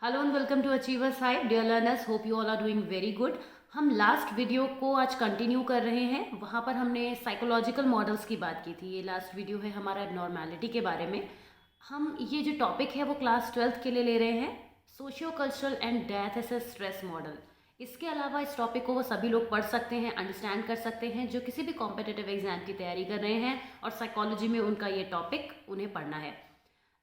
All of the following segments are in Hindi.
Hello and welcome to Achievers Hive dear learners, hope you all are doing very good. हम लास्ट वीडियो को आज कंटिन्यू कर रहे हैं। वहाँ पर हमने साइकोलॉजिकल मॉडल्स की बात की थी। ये लास्ट वीडियो है हमारा एबनॉर्मेलिटी के बारे में। हम ये जो टॉपिक है वो क्लास 12th के लिए ले रहे हैं, socio cultural and diathesis stress model. इसके अलावा इस टॉपिक को वो सभी लोग पढ़ सकते हैं, अंडरस्टैंड कर सकते हैं जो किसी भी कॉम्पिटिटिव एग्जाम की तैयारी कर रहे हैं और साइकोलॉजी में उनका ये टॉपिक उन्हें पढ़ना है।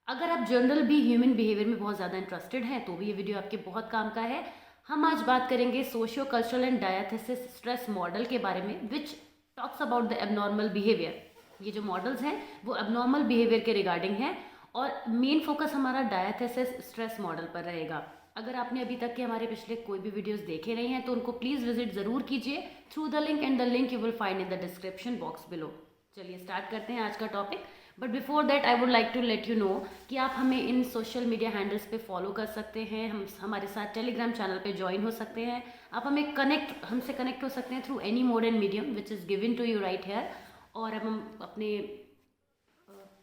अगर आप जनरल भी ह्यूमन बिहेवियर में बहुत ज़्यादा इंटरेस्टेड हैं तो भी ये वीडियो आपके बहुत काम का है। हम आज बात करेंगे socio cultural and diathesis stress model के बारे में, which talks about the abnormal behaviour. ये जो मॉडल्स हैं वो एबनॉर्मल बिहेवियर के रिगार्डिंग हैं और मेन फोकस हमारा डायथेसिस स्ट्रेस मॉडल पर रहेगा। अगर आपने अभी तक के हमारे पिछले कोई भी वीडियोस देखे नहीं हैं तो उनको प्लीज़ विजिट ज़रूर कीजिए through the link, and the link you will find in the description box below. चलिए स्टार्ट करते हैं आज का topic. But before that I would like to let you know कि आप हमें इन सोशल मीडिया हैंडल्स पे फॉलो कर सकते हैं, हम हमारे साथ टेलीग्राम चैनल पे ज्वाइन हो सकते हैं। आप हमसे कनेक्ट हो सकते हैं through any mode and medium which is given to you right here. और अब हम अपने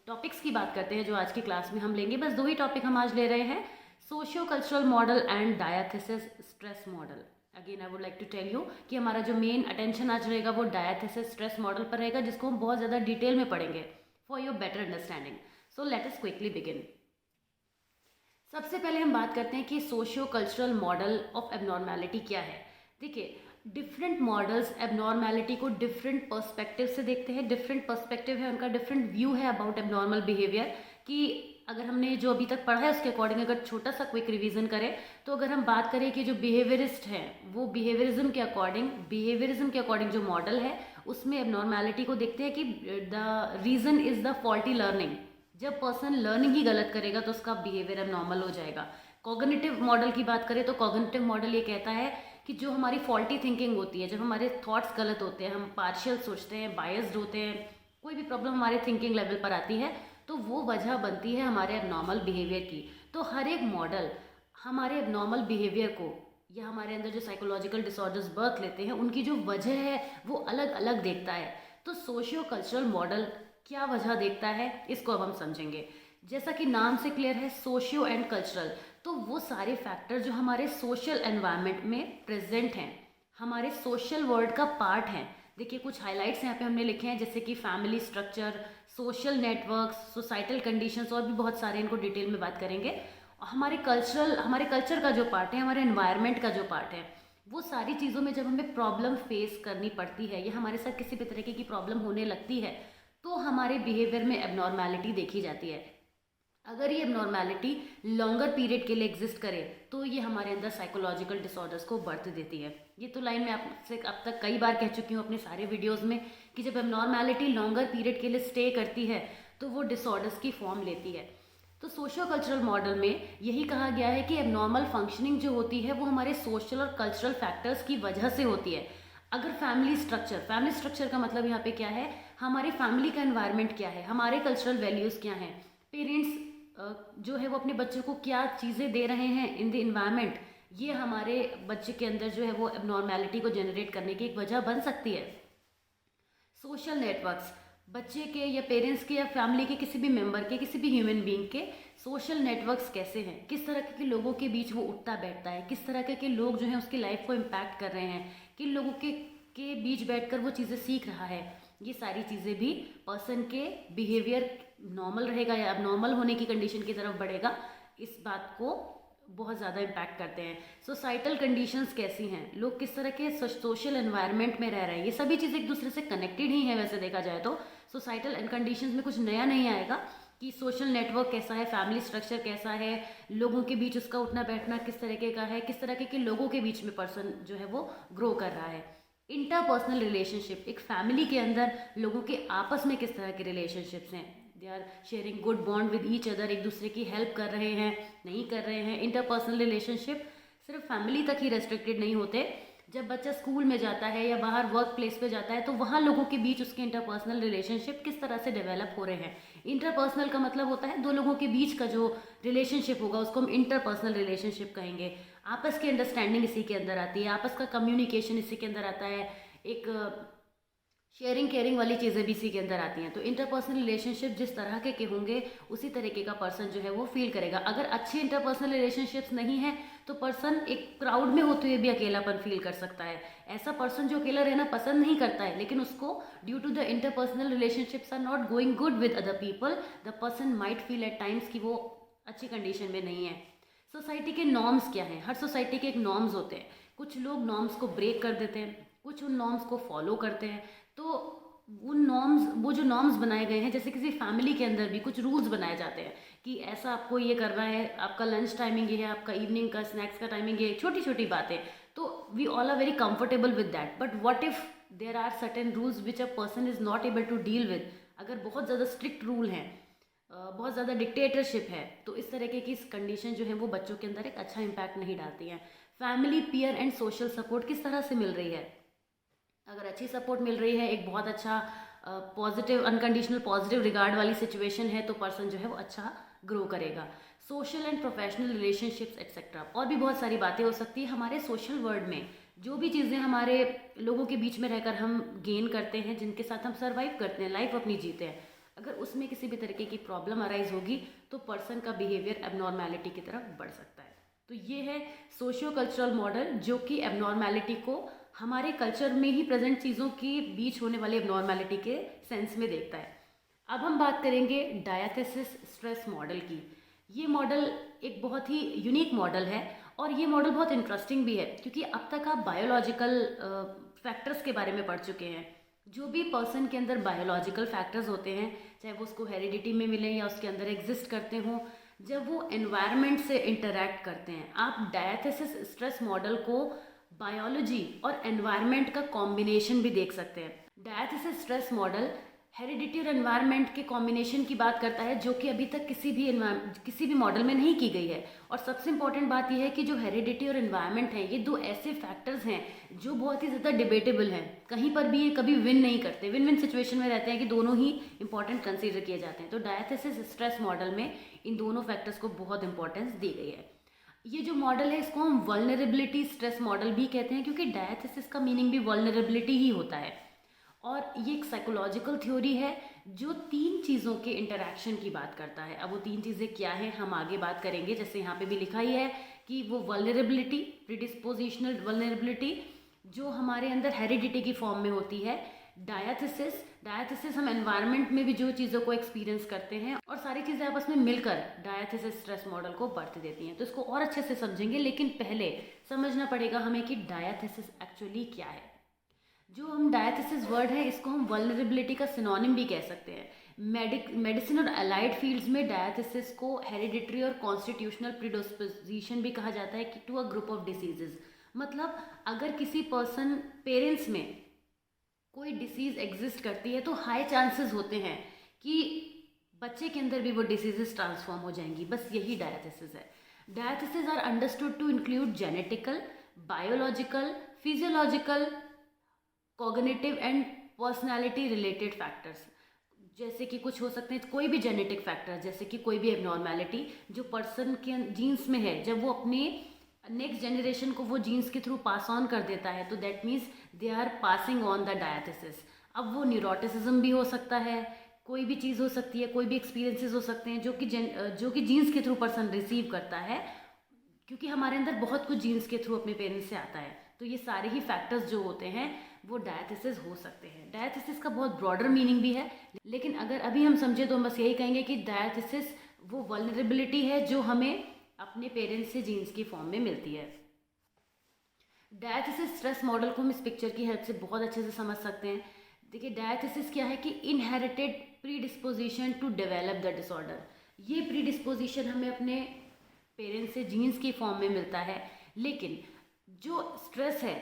टॉपिक्स की बात करते हैं जो आज की क्लास में हम लेंगे। बस दो ही टॉपिक हम आज ले रहे हैं, socio cultural model and diathesis stress model. Again I would like to tell you कि हमारा जो मेन अटेंशन आज रहेगा वो डायथेसिस स्ट्रेस मॉडल पर रहेगा, जिसको हम बहुत ज़्यादा डिटेल में पढ़ेंगे for your better understanding. So let us quickly begin. सबसे पहले हम बात करते हैं कि socio cultural model of abnormality क्या है। देखिए, डिफरेंट मॉडल्स एबनॉर्मेलिटी को डिफरेंट पर्सपेक्टिव से देखते हैं। डिफरेंट पर्सपेक्टिव है उनका, डिफरेंट व्यू है अबाउट एबनॉर्मल बिहेवियर। कि अगर हमने जो अभी तक पढ़ा है उसके अकॉर्डिंग अगर छोटा सा क्विक रिवीजन करें तो अगर हम बात करें कि जो बिहेवियरिस्ट हैं वो बिहेवियरिज्म के अकॉर्डिंग जो मॉडल है उसमें एबनॉर्मेलिटी को देखते हैं कि the reason is the faulty learning. जब पर्सन लर्निंग ही गलत करेगा तो उसका बिहेवियर एबनॉर्मल हो जाएगा। कॉग्निटिव मॉडल की बात करें तो कॉग्निटिव मॉडल ये कहता है कि जो हमारी फॉल्टी थिंकिंग होती है, जब हमारे थॉट्स गलत होते हैं, हम पार्शियल सोचते हैं, बायस्ड होते हैं, कोई भी प्रॉब्लम हमारे थिंकिंग लेवल पर आती है तो वो वजह बनती है हमारे एबनॉर्मल बिहेवियर की। तो हर एक मॉडल हमारे एबनॉर्मल बिहेवियर को या हमारे अंदर जो साइकोलॉजिकल डिसऑर्डर्स बर्थ लेते हैं उनकी जो वजह है वो अलग अलग देखता है। तो सोशियो कल्चरल मॉडल क्या वजह देखता है इसको अब हम समझेंगे। जैसा कि नाम से क्लियर है, सोशियो एंड कल्चरल, तो वो सारे फैक्टर जो हमारे सोशल एनवायरनमेंट में प्रेजेंट हैं, हमारे सोशल वर्ल्ड का पार्ट हैं। देखिए कुछ हाइलाइट्स यहाँ पे हमने लिखे हैं, जैसे कि family structure, social networks, societal conditions और भी बहुत सारे, इनको डिटेल में बात करेंगे। हमारे कल्चर का जो पार्ट है, हमारे एनवायरनमेंट का जो पार्ट है, वो सारी चीज़ों में जब हमें प्रॉब्लम फेस करनी पड़ती है या हमारे साथ किसी भी तरीके की प्रॉब्लम होने लगती है तो हमारे बिहेवियर में एबनॉर्मेलिटी देखी जाती है। अगर ये एबनॉर्मेलिटी लॉन्गर पीरियड के लिए एग्जिस्ट करे तो ये हमारे अंदर साइकोलॉजिकल डिसऑर्डर्स को बर्थ देती है। ये तो लाइन मैं आपसे अब तक कई बार कह चुकी हूँ अपने सारे वीडियोस में कि जब एबनॉर्मेलिटी लॉन्गर पीरियड के लिए स्टे करती है तो वो डिसऑर्डर्स की फॉर्म लेती है। तो सोशियो कल्चरल मॉडल में यही कहा गया है कि एबनॉर्मल फंक्शनिंग जो होती है वो हमारे सोशल और कल्चरल फैक्टर्स की वजह से होती है। अगर फैमिली स्ट्रक्चर का मतलब यहाँ पे क्या है, हमारी फैमिली का एनवायरनमेंट क्या है, हमारे कल्चरल वैल्यूज़ क्या हैं, पेरेंट्स जो है वो अपने बच्चों को क्या चीज़ें दे रहे हैं इन द इन्वायरमेंट, ये हमारे बच्चे के अंदर जो है वो एबनॉर्मेलिटी को जनरेट करने की एक वजह बन सकती है। सोशल नेटवर्क्स, बच्चे के या पेरेंट्स के या फैमिली के किसी भी मेंबर के, किसी भी ह्यूमन बीइंग के सोशल नेटवर्क्स कैसे हैं, किस तरह के लोगों के बीच वो उठता बैठता है, किस तरह के लोग जो हैं उसकी लाइफ को इम्पैक्ट कर रहे हैं, किन लोगों के बीच बैठकर वो चीज़ें सीख रहा है, ये सारी चीज़ें भी पर्सन के बिहेवियर नॉर्मल रहेगा या अब होने की कंडीशन की तरफ बढ़ेगा, इस बात को बहुत ज़्यादा इम्पैक्ट करते हैं। सोसाइटल कंडीशंस कैसी हैं, लोग किस तरह के सोशल एनवायरनमेंट में रह रहे हैं, ये सभी चीज़ें एक दूसरे से कनेक्टेड ही हैं। वैसे देखा जाए तो सोसाइटल कंडीशंस में कुछ नया नहीं आएगा कि सोशल नेटवर्क कैसा है, फैमिली स्ट्रक्चर कैसा है, लोगों के बीच उसका उठना बैठना किस तरीके का है, किस तरह के लोगों के बीच में पर्सन जो है वो ग्रो कर रहा है। इंटरपर्सनल रिलेशनशिप, एक फैमिली के अंदर लोगों के आपस में किस तरह के रिलेशनशिप्स हैं, they are sharing good bond with each other, एक दूसरे की हेल्प कर रहे हैं, नहीं कर रहे हैं। इंटरपर्सनल रिलेशनशिप सिर्फ फैमिली तक ही रेस्ट्रिक्टेड नहीं होते, जब बच्चा स्कूल में जाता है या बाहर वर्क प्लेस पे जाता है तो वहाँ लोगों के बीच उसके इंटरपर्सनल रिलेशनशिप किस तरह से डेवलप हो रहे हैं। इंटरपर्सनल का मतलब होता है दो लोगों के बीच का जो रिलेशनशिप होगा उसको हम इंटरपर्सनल रिलेशनशिप कहेंगे। आपस की अंडरस्टैंडिंग इसी के अंदर आती है, आपस का कम्युनिकेशन इसी के अंदर आता है, एक शेयरिंग केयरिंग वाली चीज़ें भी इसी के अंदर आती हैं। तो इंटरपर्सनल रिलेशनशिप जिस तरह के होंगे उसी तरीके का पर्सन जो है वो फील करेगा। अगर अच्छे इंटरपर्सनल रिलेशनशिप्स नहीं है तो पर्सन एक क्राउड में होते हुए भी अकेलापन फील कर सकता है। ऐसा पर्सन जो अकेला रहना पसंद नहीं करता है, लेकिन उसको due to the interpersonal relationships are not going good with other people, the person might feel at times कि वो अच्छी कंडीशन में नहीं है। सोसाइटी के नॉर्म्स क्या हैं? हर सोसाइटी के एक नॉर्म्स होते हैं। कुछ लोग नॉर्म्स को ब्रेक कर देते हैं, कुछ उन नॉर्म्स को फॉलो करते हैं। तो उन नॉर्म्स, वो जो नॉर्म्स बनाए गए हैं, जैसे किसी फैमिली के अंदर भी कुछ रूल्स बनाए जाते हैं कि ऐसा आपको ये करना है, आपका लंच टाइमिंग ये है, आपका इवनिंग का स्नैक्स का टाइमिंग ये है, छोटी छोटी बातें। तो we all are very comfortable with that, but what if there are certain rules which a person is not able to deal with. अगर बहुत ज़्यादा स्ट्रिक्ट रूल हैं, बहुत ज़्यादा डिक्टेटरशिप है, तो इस तरह की कंडीशन जो है वो बच्चों के अंदर एक अच्छा इम्पैक्ट नहीं डालती है। Family, peer and social support किस तरह से मिल रही है? अगर अच्छी सपोर्ट मिल रही है, एक बहुत अच्छा पॉजिटिव अनकंडीशनल पॉजिटिव रिगार्ड वाली सिचुएशन है, तो पर्सन जो है वो अच्छा ग्रो करेगा। Social and professional relationships etcetera, और भी बहुत सारी बातें हो सकती है। हमारे सोशल वर्ल्ड में जो भी चीज़ें हमारे लोगों के बीच में रहकर हम गेन करते हैं, जिनके साथ हम सर्वाइव करते हैं, लाइफ अपनी जीते हैं, अगर उसमें किसी भी तरीके की प्रॉब्लम अराइज होगी तो पर्सन का बिहेवियर एबनॉर्मेलिटी की तरफ बढ़ सकता है। तो ये है सोशियो कल्चरल मॉडल, जो कि एबनॉर्मेलिटी को हमारे कल्चर में ही प्रेजेंट चीज़ों के बीच होने वाली एबनॉर्मेलिटी के सेंस में देखता है। अब हम बात करेंगे डायथेसिस स्ट्रेस मॉडल की। ये मॉडल एक बहुत ही यूनिक मॉडल है, और ये मॉडल बहुत इंटरेस्टिंग भी है, क्योंकि अब तक आप बायोलॉजिकल फैक्टर्स के बारे में पढ़ चुके हैं। जो भी पर्सन के अंदर बायोलॉजिकल फैक्टर्स होते हैं, चाहे वो उसको हेरिडिटी में मिले या उसके अंदर एग्जिस्ट करते हों, जब वो एनवायरनमेंट से इंटरैक्ट करते हैं, आप डायथेसिस स्ट्रेस मॉडल को बायोलॉजी और एनवायरनमेंट का कॉम्बिनेशन भी देख सकते हैं। डायथेसिस स्ट्रेस मॉडल हेरिडिटी और एनवायरनमेंट के कॉम्बिनेशन की बात करता है, जो कि अभी तक किसी भी मॉडल में नहीं की गई है। और सबसे इंपॉर्टेंट बात यह है कि जो हेरिडिटी और एनवायरनमेंट है, ये दो ऐसे फैक्टर्स हैं जो बहुत ही ज़्यादा डिबेटेबल हैं। कहीं पर भी ये कभी विन नहीं करते, विन विन सिचुएशन में रहते हैं कि दोनों ही इंपॉर्टेंट कंसीडर किए जाते हैं। तो डायथेसिस स्ट्रेस मॉडल में इन दोनों फैक्टर्स को बहुत इंपॉर्टेंस दी गई है। ये जो मॉडल है, इसको हम वल्नरेबिलिटी स्ट्रेस मॉडल भी कहते हैं, क्योंकि डायथेसिस का मीनिंग भी वल्नरेबिलिटी ही होता है। और ये एक साइकोलॉजिकल थ्योरी है जो 3 चीज़ों के इंटरैक्शन की बात करता है। अब वो 3 चीज़ें क्या हैं हम आगे बात करेंगे। जैसे यहाँ पे भी लिखा ही है कि वो वल्नरेबिलिटी, प्रीडिस्पोजिशनल वल्नरेबिलिटी जो हमारे अंदर हेरिडिटी की फॉर्म में होती है। डायथेसिस हम एनवायरनमेंट में भी जो चीज़ों को एक्सपीरियंस करते हैं, और सारी चीज़ें आपस में मिलकर डायथेसिस स्ट्रेस मॉडल को बर्थ देती हैं। तो इसको और अच्छे से समझेंगे, लेकिन पहले समझना पड़ेगा हमें कि डायथेसिस एक्चुअली क्या है। जो हम डायथेसिस वर्ड है, इसको हम वल्नरेबिलिटी का सिनोनिम भी कह सकते हैं। मेडिसिन और अलाइड फील्ड्स में डायथेसिस को हेरिडिटरी और कॉन्स्टिट्यूशनल प्रीडिस्पोजिशन भी कहा जाता है कि to a group of diseases. मतलब अगर किसी पर्सन पेरेंट्स में कोई डिसीज़ एग्जिस्ट करती है, तो हाई चांसेस होते हैं कि बच्चे के अंदर भी वो डिसीजेस ट्रांसफॉर्म हो जाएंगी। बस यही डायथेसिस है। Diathesis are understood to include genetical, biological, physiological, cognitive and personality related factors. जैसे कि कुछ हो सकते हैं कोई भी जेनेटिक फैक्टर, जैसे कि कोई भी एबनॉर्मेलिटी जो पर्सन के जीन्स में है, जब वो अपने नेक्स्ट जनरेशन को वो जीन्स के थ्रू पास ऑन कर देता है, तो that means they are passing on the diathesis. अब वो न्यूरोटिसिज्म भी हो सकता है, कोई भी चीज़ हो सकती है, कोई भी एक्सपीरियंसेस हो सकते हैं जो कि जीन्स के थ्रू पर्सन रिसीव करता है, क्योंकि हमारे अंदर बहुत कुछ जीन्स के थ्रू अपने पेरेंट्स से आता है। तो ये सारे ही फैक्टर्स जो होते हैं वो डायथेसिस हो सकते हैं। डायथेसिस का बहुत ब्रॉडर मीनिंग भी है, लेकिन अगर अभी हम समझे तो हम बस यही कहेंगे कि डायथेसिस वो वल्नरेबिलिटी है जो हमें अपने पेरेंट्स से जीन्स की फॉर्म में मिलती है। डायथेसिस स्ट्रेस मॉडल को हम इस पिक्चर की हेल्प से बहुत अच्छे से समझ सकते हैं। देखिए, डायथेसिस क्या है कि inherited predisposition to develop the disorder. ये प्रीडिस्पोजिशन हमें अपने पेरेंट्स से जीन्स की फॉर्म में मिलता है। लेकिन जो स्ट्रेस है,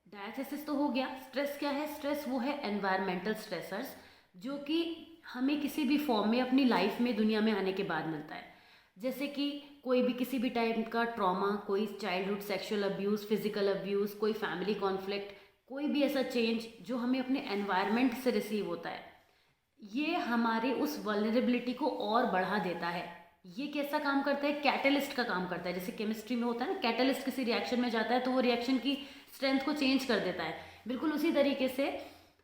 डायथेसिस तो हो गया, स्ट्रेस क्या है? स्ट्रेस वो है एनवायरमेंटल स्ट्रेसर्स, जो कि हमें किसी भी फॉर्म में अपनी लाइफ में दुनिया में आने के बाद मिलता है। जैसे कि कोई भी किसी भी टाइप का ट्रॉमा, कोई childhood sexual abuse, physical abuse, कोई फैमिली कॉन्फ्लिक्ट, कोई भी ऐसा चेंज जो हमें अपने एनवायरनमेंट से रिसीव होता है, ये हमारे उस वल्नरेबिलिटी को और बढ़ा देता है। ये कैसा काम करता है? कैटलिस्ट का काम करता है। जैसे केमिस्ट्री में होता है ना, कैटलिस्ट किसी रिएक्शन में जाता है तो वो रिएक्शन की स्ट्रेंथ को चेंज कर देता है। बिल्कुल उसी तरीके से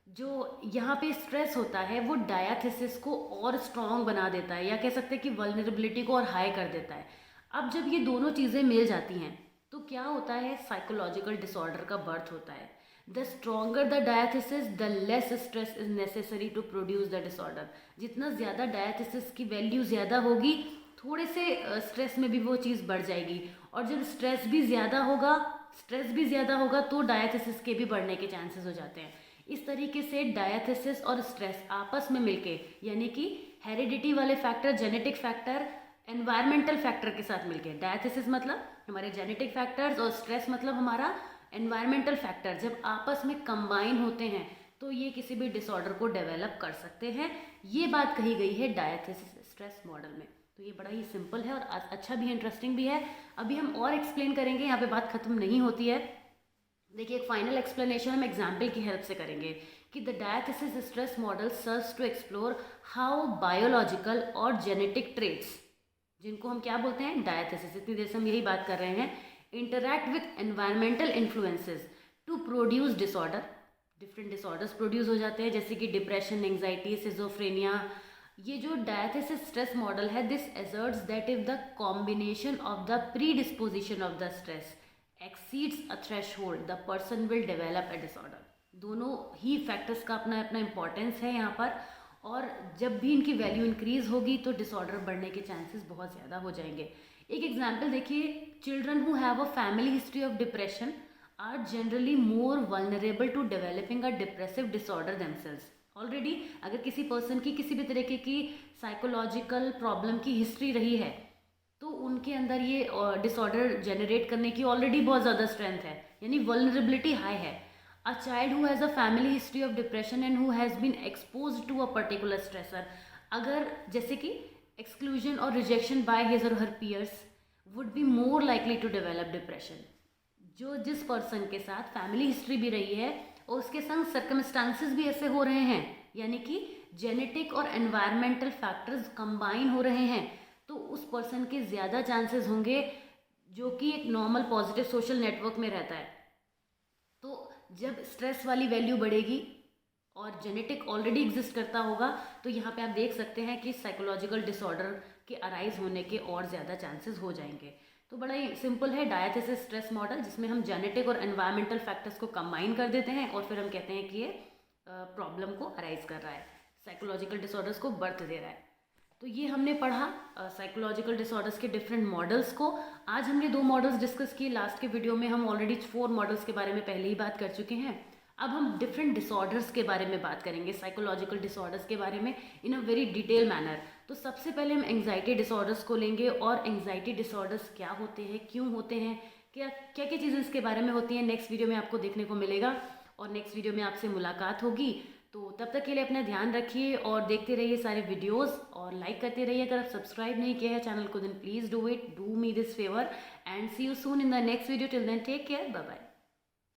जो यहाँ पे स्ट्रेस होता है वो डायथिसिस को और स्ट्रॉन्ग बना देता है, या कह सकते हैं कि वल्नरेबिलिटी को और हाई कर देता है। अब जब ये दोनों चीज़ें मिल जाती हैं तो क्या होता है, साइकोलॉजिकल डिसऑर्डर का बर्थ होता है। The stronger the diathesis the less stress is necessary to produce the disorder. जितना ज़्यादा डायथिसिस की वैल्यू ज़्यादा होगी, थोड़े से स्ट्रेस में भी वो चीज़ बढ़ जाएगी, और जब स्ट्रेस भी ज़्यादा होगा तो डायथिसिस के भी बढ़ने के चांसेस हो जाते हैं। इस तरीके से डायथिसिस और स्ट्रेस आपस में मिलके, यानी कि हेरिडिटी वाले factor, genetic factor, environmental factor के साथ मिलके, डायथिसिस मतलब हमारे जेनेटिक फैक्टर्स और स्ट्रेस मतलब हमारा एनवायरमेंटल फैक्टर, जब आपस में कंबाइन होते हैं तो ये किसी भी डिसऑर्डर को डेवलप कर सकते हैं। ये बात कही गई है डायथिसिस स्ट्रेस मॉडल में। तो ये बड़ा ही सिंपल है और अच्छा भी है, इंटरेस्टिंग भी है। अभी हम और एक्सप्लेन करेंगे, यहाँ पे बात खत्म नहीं होती है। देखिए, एक फाइनल एक्सप्लेनेशन हम एग्जाम्पल की हेल्प से करेंगे कि the diathesis stress model serves to explore how biological और जेनेटिक ट्रेट्स, जिनको हम क्या बोलते हैं, डायथिसिस, इतनी देर से हम यही बात कर रहे हैं, interact with environmental influences to produce disorder. Different disorders produce हो जाते हैं, जैसे कि डिप्रेशन, एंग्जाइटी, सिजोफ्रेनिया। ये जो डायथिसिस स्ट्रेस मॉडल है, this exerts that if the combination of the predisposition of the stress exceeds a threshold, the person will develop a disorder। दोनों ही फैक्टर्स का अपना अपना इम्पोर्टेंस है यहाँ पर, और जब भी इनकी वैल्यू इंक्रीज होगी तो डिसऑर्डर बढ़ने के चांसेस बहुत ज़्यादा हो जाएंगे। एक एग्जांपल देखिए, children who have a family history of depression are generally more vulnerable to developing a depressive disorder themselves. Already अगर किसी पर्सन की किसी भी तरीके की साइकोलॉजिकल प्रॉब्लम की हिस्ट्री रही है तो उनके अंदर ये डिसऑर्डर जनरेट करने की ऑलरेडी बहुत ज़्यादा स्ट्रेंथ है, यानी वल्नरेबिलिटी हाई है। A child who has a family history of depression and who has been expose to a particular stressor, अगर जैसे कि एक्सक्लूजन और rejection by his or her peers, would be more likely to develop depression. जो जिस पर्सन के साथ फैमिली हिस्ट्री भी रही है और उसके संग सर्कमस्टांसिस भी ऐसे हो रहे हैं, यानी कि जेनेटिक और एनवायरमेंटल फैक्टर्स कंबाइन हो रहे हैं, तो उस पर्सन के ज़्यादा चांसेस होंगे जो कि एक नॉर्मल पॉजिटिव सोशल नेटवर्क में रहता है। तो जब स्ट्रेस वाली वैल्यू बढ़ेगी और जेनेटिक ऑलरेडी एग्जिस्ट करता होगा, तो यहाँ पे आप देख सकते हैं कि साइकोलॉजिकल डिसऑर्डर के अराइज होने के और ज़्यादा चांसेस हो जाएंगे। तो बड़ा ही सिंपल है डायथिसिस स्ट्रेस मॉडल, जिसमें हम जेनेटिक और एनवायरमेंटल फैक्टर्स को कंबाइन कर देते हैं और फिर हम कहते हैं कि ये प्रॉब्लम को अराइज कर रहा है, साइकोलॉजिकल डिसऑर्डर्स को बर्थ दे रहा है। तो ये हमने पढ़ा साइकोलॉजिकल डिसऑर्डर्स के डिफरेंट मॉडल्स को। आज हमने 2 मॉडल्स डिस्कस किए, लास्ट के वीडियो में हम ऑलरेडी 4 मॉडल्स के बारे में पहले ही बात कर चुके हैं। अब हम डिफरेंट डिसऑर्डर्स के बारे में बात करेंगे, साइकोलॉजिकल डिसऑर्डर्स के बारे में इन अ वेरी डिटेल मैनर। तो सबसे पहले हम एंग्जाइटी डिसऑर्डर्स को लेंगे, और एंग्जाइटी डिसऑर्डर्स क्या होते हैं, क्यों होते हैं, क्या क्या क्या चीज़ें इसके बारे में होती हैं, नेक्स्ट वीडियो में आपको देखने को मिलेगा। और नेक्स्ट वीडियो में आपसे मुलाकात होगी। तो तब तक के लिए अपना ध्यान रखिए और देखते रहिए सारे वीडियोस, और लाइक करते रहिए। अगर आप सब्सक्राइब नहीं किया है चैनल को, then please do it, do me this favour, and see you soon in the next video. Till then take care, bye bye.